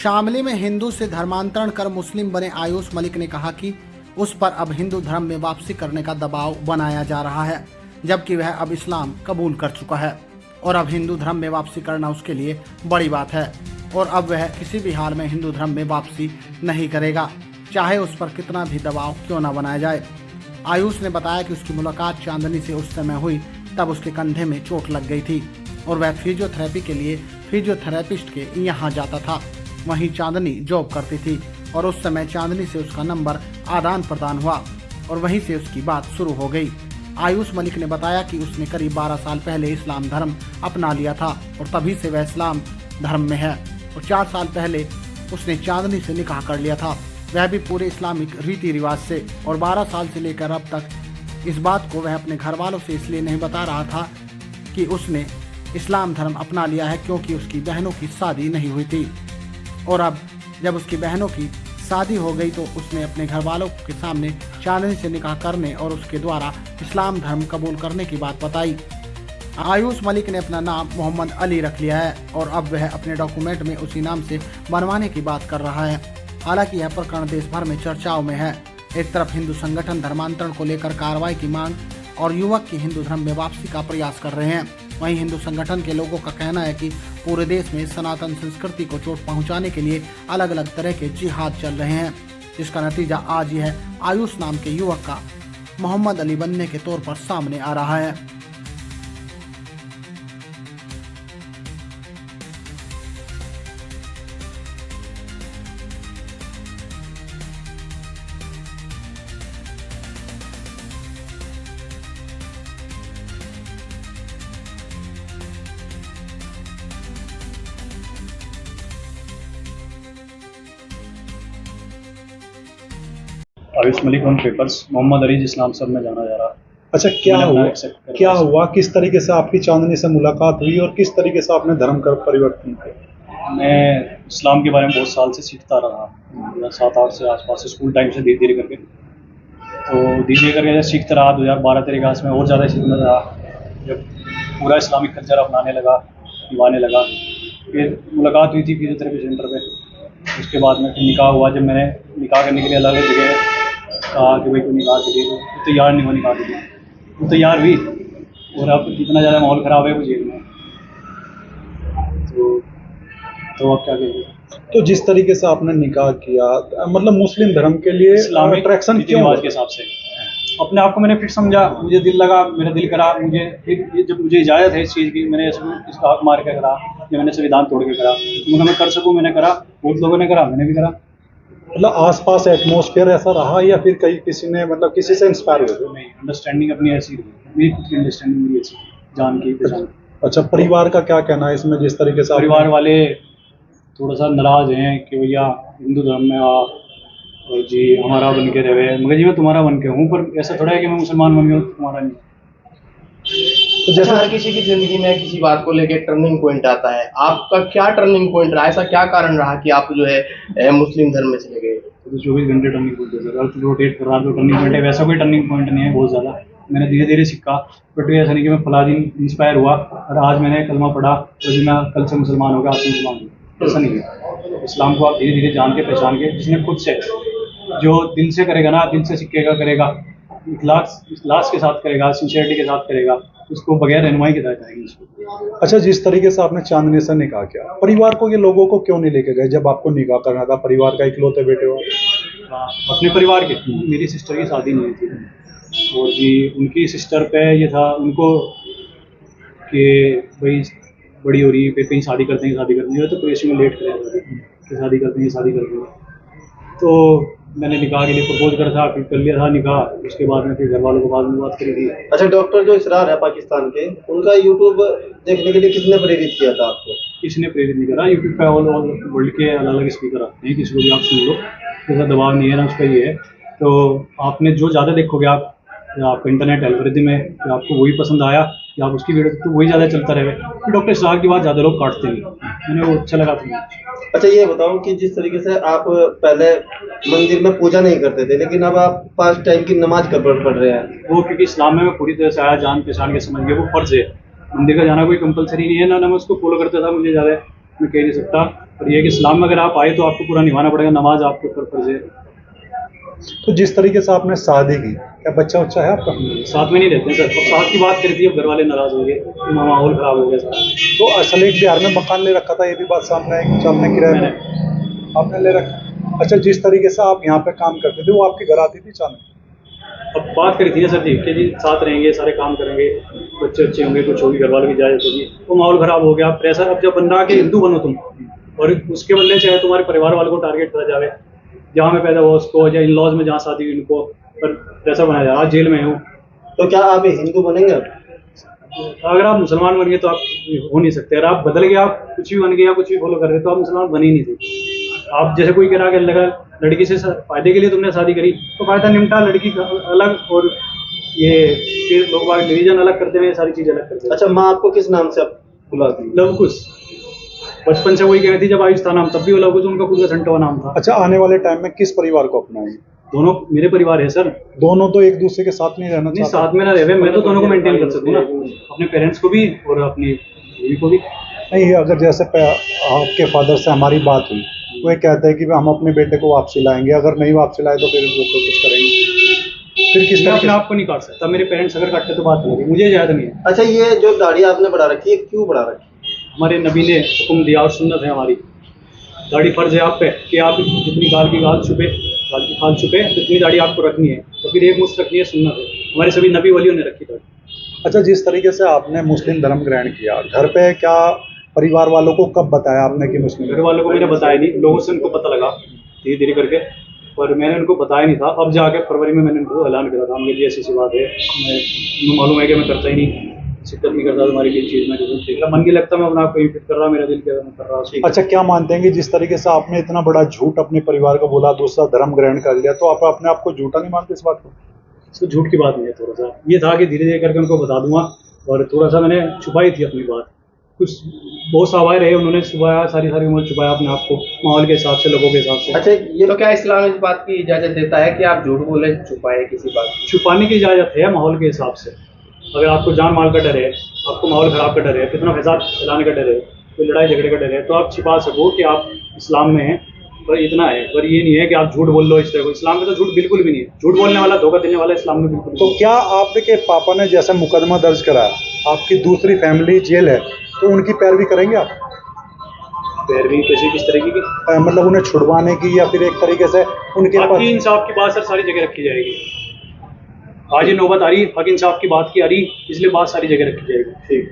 शामली में हिंदू से धर्मांतरण कर मुस्लिम बने आयुष मलिक ने कहा कि उस पर अब हिंदू धर्म में वापसी करने का दबाव बनाया जा रहा है, जबकि वह अब इस्लाम कबूल कर चुका है और अब हिंदू धर्म में वापसी करना उसके लिए बड़ी बात है और अब वह किसी भी हाल में हिंदू धर्म में वापसी नहीं करेगा, चाहे उस पर कितना भी दबाव क्यों न बनाया जाए। आयुष ने बताया कि उसकी मुलाकात चांदनी से उस समय हुई तब उसके कंधे में चोट लग गई थी और वह फिजियोथेरेपी के लिए फिजियोथेरेपिस्ट के यहाँ जाता था। वहीं चांदनी जॉब करती थी और उस समय चांदनी से उसका नंबर आदान प्रदान हुआ और वहीं से उसकी बात शुरू हो गई। आयुष मलिक ने बताया कि उसने करीब 12 साल पहले इस्लाम धर्म अपना लिया था और तभी से वह इस्लाम धर्म में है और 4 साल पहले उसने चांदनी से निकाह कर लिया था, वह भी पूरे इस्लामिक रीति रिवाज से। और 12 साल से लेकर अब तक इस बात को वह अपने घर वालों से इसलिए नहीं बता रहा था कि उसने इस्लाम धर्म अपना लिया है, क्योंकि उसकी बहनों की शादी नहीं हुई थी। और अब जब उसकी बहनों की शादी हो गई तो उसने अपने घर वालों के सामने चांदनी से निकाह करने और उसके द्वारा इस्लाम धर्म कबूल करने की बात बताई। आयुष मलिक ने अपना नाम मोहम्मद अली रख लिया है और अब वह अपने डॉक्यूमेंट में उसी नाम से बनवाने की बात कर रहा है। हालांकि यह प्रकरण देश भर में चर्चाओं में है। एक तरफ हिंदू संगठन धर्मांतरण को लेकर कार्रवाई की मांग और युवक की हिंदू धर्म में वापसी का प्रयास कर रहे हैं, वहीं हिंदू संगठन के लोगों का कहना है कि पूरे देश में सनातन संस्कृति को चोट पहुंचाने के लिए अलग अलग तरह के जिहाद चल रहे हैं, जिसका नतीजा आज यह आयुष नाम के युवक का मोहम्मद अली बनने के तौर पर सामने आ रहा है। आयुष मलिक ऑन पेपर्स, मोहम्मद अली जिस नाम से मैं जाना जा रहा। अच्छा, क्या हुआ किस तरीके से आपकी चांदनी से मुलाकात हुई और किस तरीके से आपने धर्म का परिवर्तन किया? मैं इस्लाम के बारे में बहुत साल से सीखता रहा, 7-8 से आसपास से, स्कूल टाइम से धीरे धीरे करके। तो धीरे धीरे करके सीखता रहा। 2012-13 क्लास में और ज़्यादा सीखना रहा। जब पूरा इस्लामिक कल्चर अपनाने लगा, निभाने लगा, फिर मुलाकात हुई थी फिजियोथेरेपी सेंटर पे। उसके बाद में फिर निकाह हुआ। जब मैंने निकाह करने के लिए अलग अलग जगह कहा कि भाई कोई निकाह के लिए, तो तैयार नहीं हुआ निकाह के लिए। वो तैयार हुई और अब इतना ज़्यादा माहौल ख़राब है वो जेल में। तो अब क्या करें? तो जिस तरीके से आपने निकाह किया, मतलब मुस्लिम धर्म के लिए इस्लामिक अट्रैक्शन क्यों रिवाज के हिसाब से अपने आप को मैंने फिर समझा। मुझे दिल लगा, मेरा दिल करा, मुझे फिर जब मुझे इजाज़त है इस चीज़ की, मैंने इसका हक मार के करा या मैंने संविधान तोड़ के करा, तो मैं कर सकूँ, मैंने करा। बहुत लोगों ने करा, मैंने भी करा। मतलब आसपास एटमॉस्फेयर ऐसा रहा या फिर कहीं किसी ने, मतलब किसी से इंस्पायर हुए? नहीं, अंडरस्टैंडिंग अपनी ऐसी रही, मेरी खुद की अंडरस्टैंडिंग मेरी ऐसी, जान की पहचान। अच्छा, परिवार का क्या कहना है इसमें? जिस तरीके से परिवार वाले थोड़ा सा नाराज़ हैं कि भैया हिंदू धर्म में आ और जी हमारा बन के रहे। मगर जी मैं तुम्हारा बन के हूँ, पर ऐसा थोड़ा है कि मैं मुसलमान बन गया हूँ, तुम्हारा नहीं। तो जैसे हर किसी की जिंदगी में किसी बात को लेके टर्निंग पॉइंट आता है, आपका क्या टर्निंग पॉइंट रहा? ऐसा क्या कारण रहा कि आप जो है मुस्लिम धर्म में चले गए? तो 24 घंटे टर्निंग पॉइंट है, अर्थ रोटेट कर रहा तो टर्निंग पॉइंट है। वैसा कोई टर्निंग पॉइंट नहीं है बहुत ज़्यादा। मैंने धीरे धीरे सीखा, बट ऐसा नहीं कि मैं फला दिन इंस्पायर हुआ और आज मैंने कलमा पढ़ा तो जी मैं कल से मुसलमान हो गया, आज से मुसलमान हूँ। ऐसा नहीं है। इस्लाम को आप धीरे धीरे जान के पहचान के, जिसने खुद से जो दिल से करेगा ना, दिल से सीखेगा, करेगा, इखलास के साथ करेगा, सिंसियरिटी के साथ करेगा, उसको बगैर रहनुमाई के तहत आएगी इसको। अच्छा, जिस तरीके से आपने चांदनी से निकाह किया, परिवार को, ये लोगों को क्यों नहीं लेके गए जब आपको निकाह करना था? परिवार का इकलौते बेटे हो। अपने परिवार के, मेरी सिस्टर की शादी नहीं हुई थी और जी उनकी सिस्टर पे ये था उनको कि भाई बड़ी हो रही है, फिर कहीं शादी करते हैं, तो पेश में लेट करें, शादी करते हैं। तो मैंने निकाह के लिए प्रपोज करा था, फिर कर लिया था निकाह। उसके बाद में फिर घर वालों को बाद में बात करी थी। अच्छा, डॉक्टर जो इसरार है पाकिस्तान के, उनका यूट्यूब देखने के लिए किसने प्रेरित किया था आपको? किसी ने प्रेरित नहीं करा। यूट्यूब पे ऑल वर्ल्ड के अलग अलग स्पीकर आते हैं, किसी को भी आप सुन लो, ऐसा दबाव नहीं है ना उसका। ये है तो आपने जो ज़्यादा देखोगे आप, या आपका इंटरनेट एल्गोरिथम है, या आपको वही पसंद आया या आप उसकी वीडियो, तो वही ज़्यादा चलता रहे। फिर डॉक्टर इसरार की बात ज़्यादा लोग काटते नहीं, मैंने वो अच्छा लगा था। अच्छा, ये बताओ कि जिस तरीके से आप पहले मंदिर में पूजा नहीं करते थे, लेकिन अब आप 5 टाइम की नमाज कब पढ़ रहे हैं? वो क्योंकि इस्लाम में मैं पूरी तरह से आया, जान पहचान के समझ गया, वो फर्ज है। मंदिर का जाना कोई कंपलसरी नहीं है ना, मैं उसको फॉलो करता था। मुझे ज़्यादा मैं कह नहीं सकता और ये कि इस्लाम में अगर आप आए तो आपको पूरा निभाना पड़ेगा, नमाज आपके ऊपर फर्ज है। तो जिस तरीके से आपने शादी की, क्या बच्चा उच्चा है आपका? साथ में नहीं रहते हैं सर, अब साथ की बात करी थी, अब घर वाले नाराज हो गए, माहौल खराब हो गया सारा। तो असल एक बिहार में मकान ले रखा था, ये भी बात सामने आई कि आपने किराए में आपने ले रखा। अच्छा, जिस तरीके से आप यहाँ पे काम करते थे वो आपके घर आती थी चांद? अब बात करी थी ना सर जी कि जी साथ रहेंगे, सारे काम करेंगे, बच्चे अच्छे होंगे, कुछ होगी, घर वालों की इजाजत होगी, तो माहौल खराब हो गया। प्रेशर अब जब बन रहा कि हिंदू बनो तुम, और उसके बदले चाहे तुम्हारे परिवार वालों को टारगेट करा जाए, जहाँ में पैदा हुआ उसको या इन लॉज में जहाँ शादी हुई उनको, पर प्रेशर बनाया जा रहा। आज जेल में हूँ। तो क्या आप हिंदू बनेंगे अब? अगर आप मुसलमान बन गए तो आप हो नहीं सकते। अगर आप बदल गए, आप कुछ भी बन गए या कुछ भी फॉलो कर रहे, तो आप मुसलमान बने ही नहीं थे। आप जैसे कोई कह रहा कि लगा लड़की से फायदे के लिए तुमने शादी करी, तो फायदा निपटा, लड़की का अलग, और ये फिर लोग बाग रिलीजन अलग करते हुए सारी चीज अलग करते हैं। अच्छा, माँ आपको किस नाम से अब बुलाती है? लव कुश, बचपन से वही कहती थी, जब आयुष था नाम तब भी वो लव कुश उनका खुद का संटवा नाम था। अच्छा, आने वाले टाइम में किस परिवार को अपनाएंगे? दोनों मेरे परिवार है सर। दोनों तो एक दूसरे के साथ नहीं रहना नहीं, चाहते? साथ में ना रहे, मैं तो दोनों को मेंटेन कर सकूँ ना, अपने पेरेंट्स को भी और अपनी बीवी को भी। नहीं, अगर जैसे आपके फादर से हमारी बात हुई, वो ये कहते हैं कि हम अपने बेटे को वापसी लाएंगे, अगर नहीं वापसी लाए तो फिर वो कुछ करेंगे। फिर किस मैं तरह अपने आप को नहीं काट सकता, मेरे पेरेंट्स अगर काटते तो बात अलग, मुझे इजाजत नहीं है। अच्छा, ये जो दाढ़ी आपने बढ़ा रखी है, क्यों बढ़ा रखी है? हमारे नबी ने हुक्म दिया और सुन्नत है हमारी। दाढ़ी फर्ज है आप पे कि आप जितनी गाल की खाल छुपे जितनी दाढ़ी आपको रखनी है, तो फिर एक मुश्त रखनी है, सुन्नत है। हमारे सभी नबी वलियों ने रखी दाढ़ी। अच्छा, जिस तरीके से आपने मुस्लिम धर्म ग्रहण किया, घर पे क्या परिवार वालों को कब बताया आपने कि मुस्लिम? घर वालों को मैंने बताया नहीं, लोगों से उनको पता लगा धीरे धीरे करके, पर मैंने उनको बताया नहीं था। अब जाके फरवरी में मैंने उनको ऐलान करा था, मुझे ऐसी बात है, मैं मालूम है कि मैं करता ही नहीं, शिद्दत नहीं करता तुम्हारी किसी चीज़ में, जो मन की लगता मैं अपना आपको फिट कर रहा, मेरा दिल क्या मैं कर रहा। अच्छा, क्या मानते हैं कि जिस तरीके से आपने इतना बड़ा झूठ अपने परिवार को बोला, दूसरा धर्म ग्रहण कर लिया, तो आप अपने आप को झूठा नहीं मानते इस बात को? तो झूठ की बात नहीं है, थोड़ा सा ये था कि धीरे धीरे करके उनको बता दूंगा, और थोड़ा सा मैंने छुपाई थी अपनी बात। कुछ बहुत सवाल रहे, उन्होंने छुपाया, सारी उम्र छुपाया अपने आप को, माहौल के हिसाब से, लोगों के हिसाब से। अच्छा, ये तो क्या इस्लाम इस बात की इजाजत देता है कि आप झूठ बोले, छुपाए किसी बात की? छुपाने की इजाजत है माहौल के हिसाब से। अगर आपको जान माल का डर है, आपको माहौल खराब का डर है, कितना फसाद फैलाने का डर है, कोई लड़ाई झगड़े का डर है, तो आप छिपा सको कि आप इस्लाम में हैं, पर इतना है। पर ये नहीं है कि आप झूठ बोल लो इस तरह को। इस्लाम में तो झूठ बिल्कुल भी नहीं है, झूठ बोलने वाला, धोखा देने वाला इस्लाम में बिल्कुल तो क्या आपके पापा ने जैसा मुकदमा दर्ज कराया, आपकी दूसरी फैमिली जेल है, तो उनकी पैरवी करेंगे आप? पैरवी कैसी, किस तरीके की? मतलब उन्हें छुड़वाने की, या फिर एक तरीके से उनके हक पास? इंसाफ की बात सर सारी जगह रखी जाएगी। आज ये नौबत आ रही, हक इंसाफ की बात की आ रही, इसलिए बात सारी जगह रखी जाएगी। ठीक।